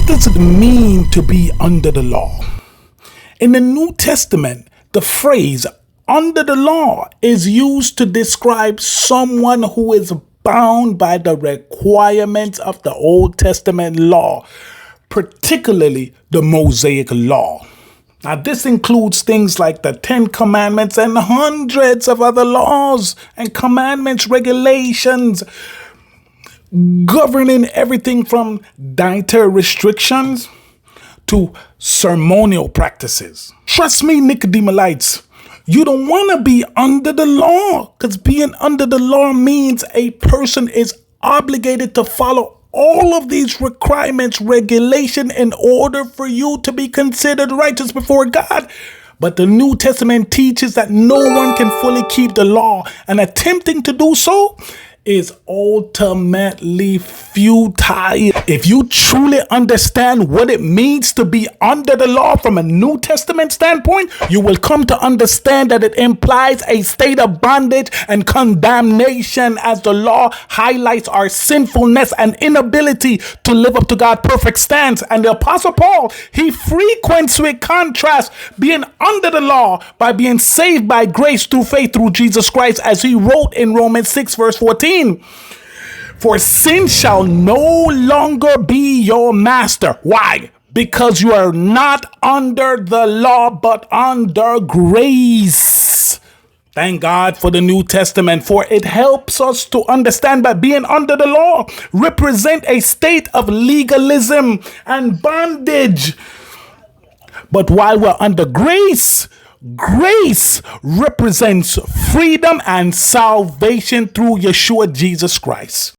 does it mean to be under the law? In the New Testament, the phrase under the law is used to describe someone who is bound by the requirements of the Old Testament law, particularly the Mosaic law. Now, this includes things like the 10 Commandments and hundreds of other laws and commandments, regulations, governing everything from dietary restrictions to ceremonial practices. Trust me, Nicodemolites, you don't want to be under the law, because being under the law means a person is obligated to follow all of these requirements, regulation, in order for you to be considered righteous before God. But the New Testament teaches that no one can fully keep the law, and attempting to do so is ultimately futile. If you truly understand what it means to be under the law from a New Testament standpoint, you will come to understand that it implies a state of bondage and condemnation, as the law highlights our sinfulness and inability to live up to God's perfect stance. And the Apostle Paul, he frequently contrasts being under the law by being saved by grace through faith through Jesus Christ, as he wrote in Romans 6 verse 14. For sin shall no longer be your master. Why? Because you are not under the law, but under grace. Thank God for the New Testament, for it helps us to understand that being under the law represent a state of legalism and bondage. But while we're under grace, grace represents freedom and salvation through Yeshua Jesus Christ.